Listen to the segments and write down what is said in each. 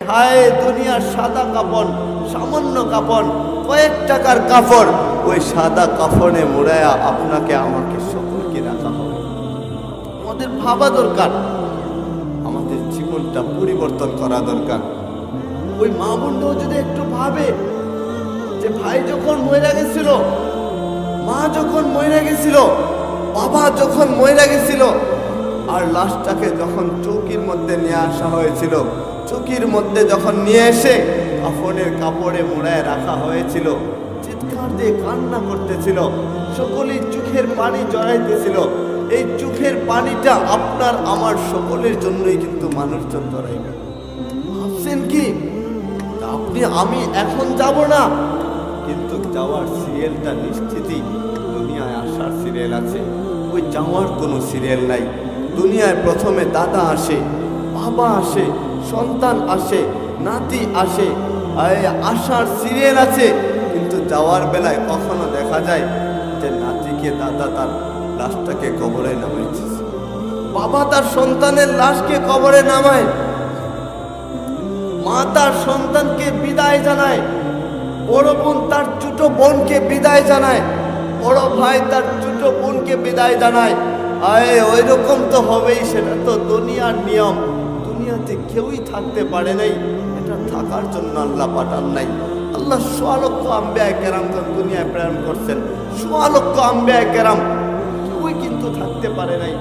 হায় দুনিয়ার সাদা কাপড়, সামান্য কাপড়, কয়েক টাকার কাপড়, ওই সাদা কাফনে মোড়ায়া আপনাকে আমাকে সকলকে রাখা হবে। আমাদের ভাবা দরকার, আমাদের জীবনটা পরিবর্তন করা দরকার। ওই মা বোনটাও যদি একটু ভাবে যে ভাই যখন মরে গেছিল, মা যখন মরে গেছিল, বাবা যখন মরে গেছিল, আর লাশটাকে যখন চৌকির মধ্যে নিয়ে আসা হয়েছিল, চৌকির মধ্যে যখন নিয়ে এসে কাফনের কাপড়ে মোড়ায় রাখা হয়েছিল, চিৎকার দিয়ে কান্না করতেছিল, সকলেই চোখের পানি জড়াইতেছিল। এই চোখের পানিটা আপনার আমার সকলের জন্যই কিন্তু মানুষজন জড়াইবে। ভাবছেন কি আপনি আমি এখন যাব না, কিন্তু যাওয়ার সিরিয়ালটা নিশ্চিতই দুনিয়ায় আসার সিরিয়াল আছে, ওই যাওয়ার কোনো সিরিয়াল নাই। দুনিয়ায় প্রথমে দাদা আসে, বাবা আসে, সন্তান আসে, নাতি আসে, আসার সিরিয়াল আছে। কিন্তু যাওয়ার বেলায় কখনো দেখা যায় যে নাতিকে দাদা তার লাশটাকে কবরে নামাইছে, বাবা তার সন্তানের লাশকে কবরে নামায়, মা তার সন্তানকে বিদায় জানায়, বড় বোন তার ছোট বোনকে বিদায় জানায়, বড় ভাই তার ছোট বোনকে বিদায় জানায়। ওই রকম তো হবেই, সেটা তো দুনিয়ার নিয়ম। দুনিয়াতে কেউই থাকতে পারে নাই, এটা থাকার জন্য আল্লাহ পাঠান নাই। আল্লাহ সোয়া লক্ষ আম্বিয়া কেরামকে দুনিয়ায় প্রেরণ করছেন, সোয়া লক্ষ আম্বিয়া কেরাম, কেউই কিন্তু থাকতে পারে নাই,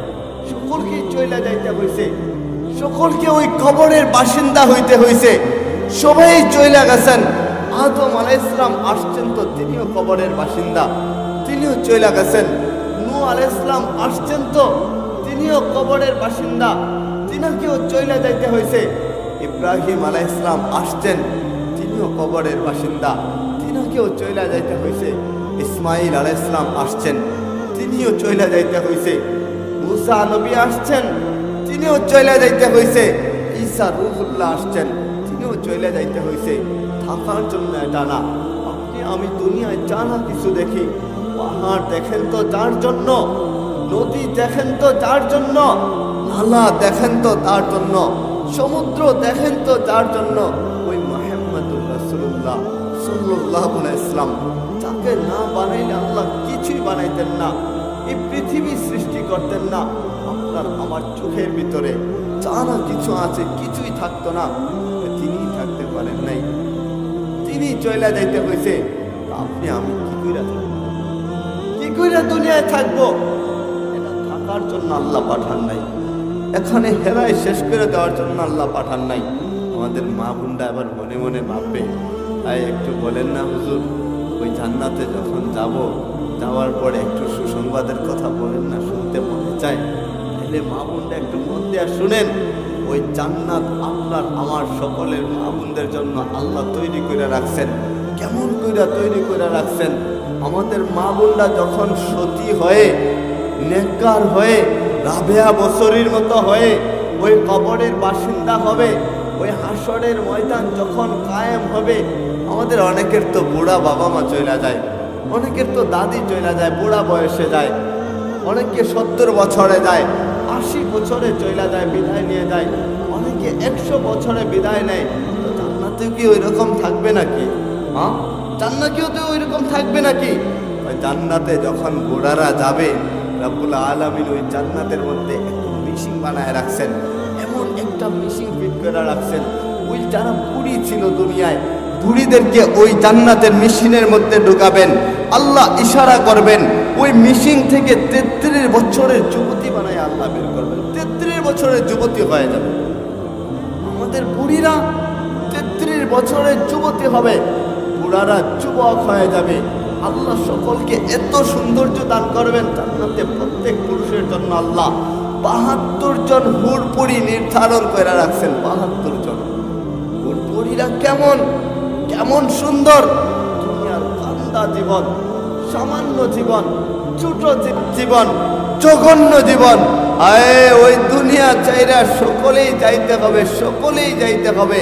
সকলকেই চলে যাইতে হয়েছে, সকলকে ওই কবরের বাসিন্দা হইতে হয়েছে, সবাই চলে গেছেন। আদম আলাইহিস সালাম আসছেন তো তিনিও কবরের বাসিন্দা, তিনিও চলে গেছেন। নূহ আলাইহিস সালাম আসছেন তো তিনিও কবরের বাসিন্দা, তিনাকেও চলে যাইতে হয়েছে। ইব্রাহিম আলাইহিস সালাম আসছেন, তিনিও কবরের বাসিন্দা, তিনাকেও চলে যাইতে হয়েছে। ইসমাইল আলাইহিস সালাম আসছেন, তিনিও চলে যাইতে হয়েছে। মুসা নবী আসছেন, তিনিও চলে যাইতে হয়েছে। ঈসা রূহুল্লাহ আসছেন, তিনিও চলে যাইতে হয়েছে। থাকার জন্য এটা না। আপনি আমি দুনিয়ায় জানা কিছু দেখি, পাহাড় দেখেন তো যার জন্য, নদী দেখেন তো যার জন্য, নালা দেখেন তো তার জন্য, সমুদ্র দেখেন তো যার জন্য। ওই মুহাম্মদুর রাসূলুল্লাহ সাল্লাল্লাহু আলাইহি ওয়াসাল্লাম, যাকে না বানাইলে আল্লাহ কিছুই বানাইতেন না, এই পৃথিবী সৃষ্টি করতেন না। আপনার আমার চোখের ভিতরে জানা কিছু আছে, কিছুই থাকতো না, তিনি থাকতে পারেন নাই, তিনি চলে যাইতে হয়েছে। আপনি আমি কি কইরা থাকবো, কি কইরা দুনিয়ায় থাকবো? এটা থাকার জন্য আল্লাহ পাঠান নাই, এখানে হেলায় শেষ করে দেওয়ার জন্য আল্লাহ পাঠান নাই। আমাদের মা বোনরা আবার মনে মনে ভাববে, তাই একটু বলেন না হুজুর, ওই জান্নাতে যখন যাব, যাওয়ার পরে একটু সুসংবাদের কথা বলেন না, শুনতে মনে চায়। তাহলে মা বোনরা একটু মন দেয়া শুনেন, ওই জান্নাত আপনার আমার সকলের মা বোনদের জন্য আল্লাহ তৈরি করে রাখছেন। কেমন করে তৈরি করে রাখছেন? আমাদের মা বোনরা যখন সতী হয়ে, নেককার হয়ে, রাবেয়া বছরের মতো হয়ে ওই কবরের বাসিন্দা হবে, ওই হাসরের ময়দান যখন কায়েম হবে, আমাদের অনেকের তো বুড়া বাবা মা চলে যায়, অনেকের তো দাদি চলে যায়, বুড়া বয়সে যায়, অনেকে 70 বছরে যায়, 80 বছরে চলে যায়, বিদায় নিয়ে যায়, অনেকে 100 বছরে বিদায় নেয়। তো জান্নাতে কি ওই রকম থাকবে নাকি? হ্যাঁ, জান্নাতেও তো ওই রকম থাকবে নাকি? ওই জান্নাতে যখন বুড়ারা যাবে, রব্বুল আলামিন ওই জান্নাতের মধ্যে একটা মেশিন বানায় রাখছেন, এমন একটা মেশিন ফিট করে রাখছেন, ওই যারা বুড়ি ছিল দুনিয়ায়, বুড়িদেরকে ওই জান্নাতের মেশিনের মধ্যে ঢুকাবেন, আল্লাহ ইশারা করবেন, ওই মেশিন থেকে 33 বছরের যুবতী বানায় আল্লাহ বের করবেন, 33 বছরের যুবতী হয়ে যাবে। আমাদের বুড়িরা 33 বছরের যুবতী হবে, বুড়ারা যুবক হয়ে যাবে। আল্লাহ সকলকে এত সৌন্দর্য দান করবেন, জান্নাতে প্রত্যেক পুরুষের জন্য আল্লাহ 72 জন হুরপুরি নির্ধারণ করে রাখছেন। 72 জন হুরপুরিরা কেমন কেমন সুন্দর! দুনিয়ার কান্দা জীবন, সামান্য জীবন, ছোট জীবন, জঘন্য জীবন, ওই দুনিয়া চাইরা সকলেই যাইতে হবে, সকলেই যাইতে হবে।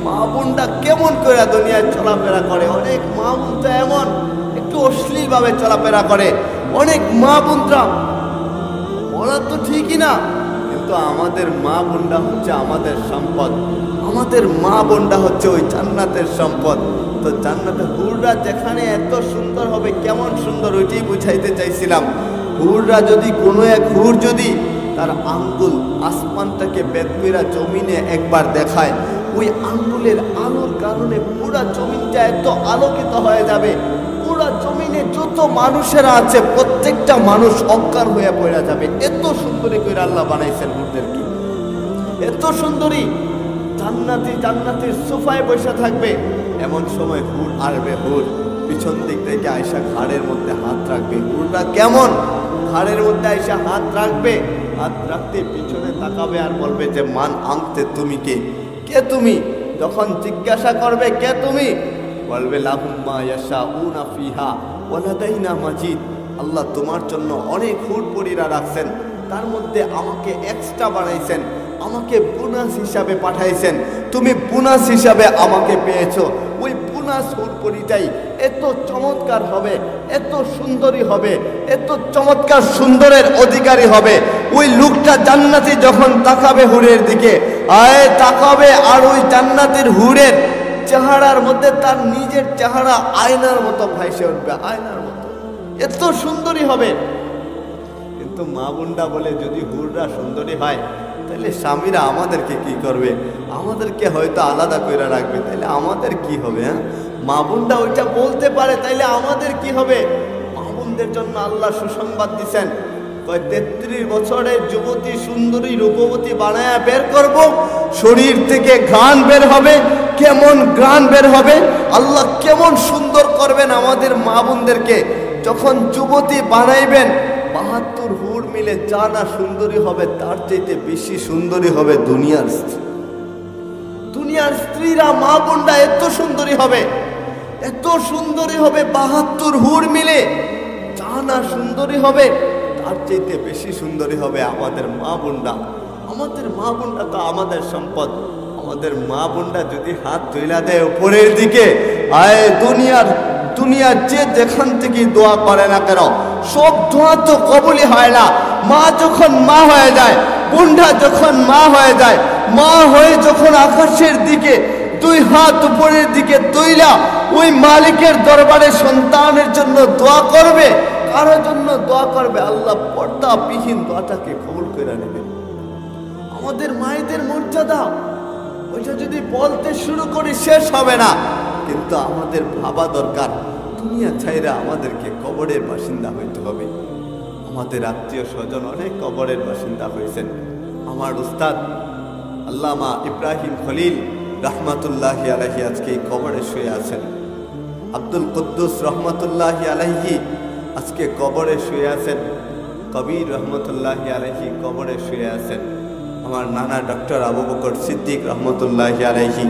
মা বোনটা কেমন করে দুনিয়ায় চলাফেরা করে? অনেক মা বোন তো এমন একটু অশ্লীল ভাবে চলাফেরা করে, অনেক মা বোনরা, বলা তো ঠিকই না, কিন্তু আমাদের মা বোনরা হচ্ছে আমাদের সম্পদ, আমাদের মা বোনটা হচ্ছে ওই জান্নাতের সম্পদ। তো জান্নাতের হুররা যেখানে এত সুন্দর হবে, কেমন সুন্দর ওইটাই বুঝাইতে চাইছিলাম। হুররা যদি কোনো এক হুর যদি তার আঙ্গুল আসমানটাকে বেদ কইরা জমিনে একবার দেখায়, ওই আঙ্গুলের আলোর কারণে পুরা জমিনটা এত আলোকিত হয়ে যাবে, পুরা জমিনে যত মানুষেরা আছে প্রত্যেকটা মানুষ অজ্ঞান হয়ে পড়ে যাবে। এত সুন্দরী করে আল্লাহ বানাইছেন হুরদেরকে, এত সুন্দরী। জান্নাতের সোফায় বসে থাকবে, এমন সময় হুর আসবে, হুর পিছন দিক থেকে আয়সা ঘাড়ের মধ্যে হাত রাখবে। হুররা কেমন, ঘাড়ের মধ্যে আয়সা হাত রাখবে, হাত রাখতে পিছনে তাকাবে আর বলবে যে মান আনতে তুমি কে, কে তুমি? যখন জিজ্ঞাসা করবে কে তুমি, বলবে লাহুম মা ইয়াশাউনা ফিহা ওয়া লাদাইনা মাজিদ। আল্লাহ তোমার জন্য অনেক হুর পরীরা রাখছেন, তার মধ্যে আমাকে এক্সট্রা বানাইছেন, আমাকে বোনাস হিসাবে পাঠাইছেন। তুমি বোনাস হিসাবে আমাকে পেয়েছো। ওই বোনাস হুর পরীটাই এত চমৎকার হবে, এত সুন্দরী হবে, এত চমৎকার সুন্দরের অধিকারী হবে। ওই লোকটা জান্নাতি যখন তাকাবে হুরের দিকে, তাকাবে, আর ওই জান্নাতের হুরের চেহারার মধ্যে তার নিজের চেহারা আয়নার মতো ভাইসে উঠবে, আয়নার মতো, এত সুন্দরী হবে। কিন্তু মা বোনরা বলে যদি হুররা সুন্দরী হয় তাহলে স্বামীরা আমাদেরকে কি করবে, আমাদেরকে হয়তো আলাদা করে রাখবে, তাহলে আমাদের কি হবে? হ্যাঁ, মা বোনরা ওইটা বলতে পারে, তাইলে আমাদের কি হবে? মা বোনদের জন্য আল্লাহ সুসংবাদ দিচ্ছেন, 33 বছরের যুবতী সুন্দরী রূপবতী বানায়া বের করব, শরীর থেকে ঘ্রাণ বের হবে। কেমন ঘ্রাণ বের হবে, আল্লাহ কেমন সুন্দর করবেন আমাদের মা বোনদেরকে যখন যুবতী বানাইবেন। 72 হুর মিলে যা না সুন্দরী হবে, তার চাইতে বেশি সুন্দরী হবে দুনিয়ার স্ত্রীরা, মা বোনরা এত সুন্দরী হবে, এত সুন্দরী হবে। 72 হুর মিলে যা না সুন্দরী হবে, তার চাইতে বেশি সুন্দরী হবে আমাদের মা বোনরা। আমাদের মা বোনরা তো আমাদের সম্পদ। আমাদের মা বোনরা যদি হাত তুইলা দেয় উপরের দিকে, দুনিয়ার যে যেখান থেকে দোয়া করে না কেন, সব দোয়া তো কবুলই হয় না। মা যখন মা হয়ে যায়, বোনটা যখন মা হয়ে যায়, মা হয়ে যখন আকাশের দিকে 2 হাত উপরের দিকে তুইলা ওই মালিকের দরবারে সন্তানের জন্য দোয়া করবে, কারোর জন্য দোয়া করবে, আল্লাহ পর্দাবিহীন দোয়াটাকে কবুল করে নেবে। আমাদের মায়েদের মর্যাদা ওইটা যদি বলতে শুরু করি শেষ হবে না। কিন্তু আমাদের ভাবা দরকার, দুনিয়া ছাইরা আমাদেরকে কবরের বাসিন্দা হইতে হবে। আমাদের আত্মীয় স্বজন অনেক কবরের বাসিন্দা হয়েছেন। আমার উস্তাদ আল্লামা ইব্রাহিম খলিল রহমাতুল্লাহি আলাইহি আজকে এই কবরে শুয়ে আছেন। আব্দুল কুদ্দুস রহমাতুল্লাহি আলাইহি আজকে কবরে শুয়ে আছেন। কবির রহমতুল্লাহি আলাইহি কবরে শুয়ে আছেন। আমার নানা ডক্টর আবু বকর সিদ্দিক রহমতুল্লাহি আলাইহি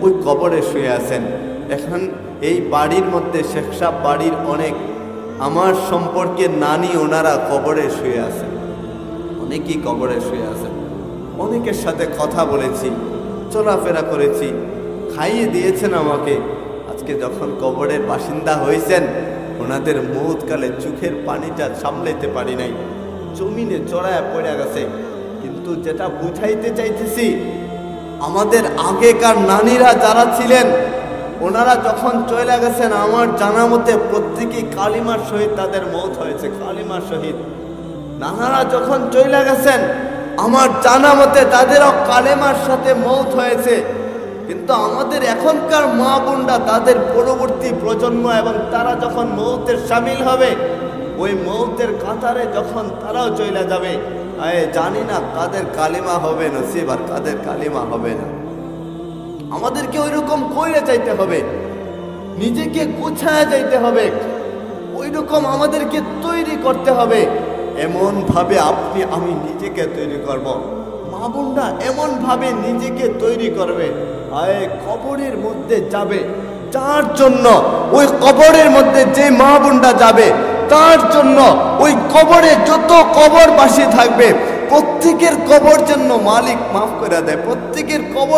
ওই কবরে শুয়ে আছেন। এখন এই বাড়ির মধ্যে শেখ সাহেব বাড়ির অনেক আমার সম্পর্কে নানি, ওনারা কবরে শুয়ে আছেন, অনেকেই কবরে শুয়ে আছেন। অনেকের সাথে কথা বলেছি, চলাফেরা করেছি, খাইয়ে দিয়েছেন আমাকে। আজকে যখন কবরের বাসিন্দা হয়েছেন, ওনাদের মৌতকালে চোখের পানিটা সামলাইতে পারি নাই, জমিনে চড়ায় পড়ে গেছে। কিন্তু যেটা বুঝাইতে চাইতেছি, আমাদের আগেকার নানিরা যারা ছিলেন, ওনারা যখন চলে গেছেন, আমার জানা মতে প্রত্যেকেই কালিমার সহিত তাদের মৌত হয়েছে, কালিমার সহিত। নানারা যখন চলে গেছেন, আমার জানা মতে তাদেরও কালেমার সাথে মৌত হয়েছে। কিন্তু আমাদের এখনকার মা বোনরা, তাদের পরবর্তী প্রজন্ম এবং তারা যখন মৌতের সামিল হবে, ওই মৌতের কাতারে যখন তারাও চলে যাবে, জানি না কাদের কালিমা হবে নসিব আর কাদের কালিমা হবে না। আমাদেরকে ওই রকম কইরে চাইতে হবে, নিজেকে গুছায় যাইতে হবে, ওই রকম আমাদেরকে তৈরি করতে হবে। এমন ভাবে আপনি আমি নিজেকে তৈরি করব, মা বোনরা এমন ভাবে নিজেকে তৈরি করবে। কবরের মধ্যে যাবে, তার জন্য ওই কবরের মধ্যে যে মা বোনরা যাবে, তার জন্য ওই কবরে যত কবরবাসী থাকবে, প্রত্যেকের কবর জন্য মালিক মাফ করে দেয়, প্রত্যেকের কবর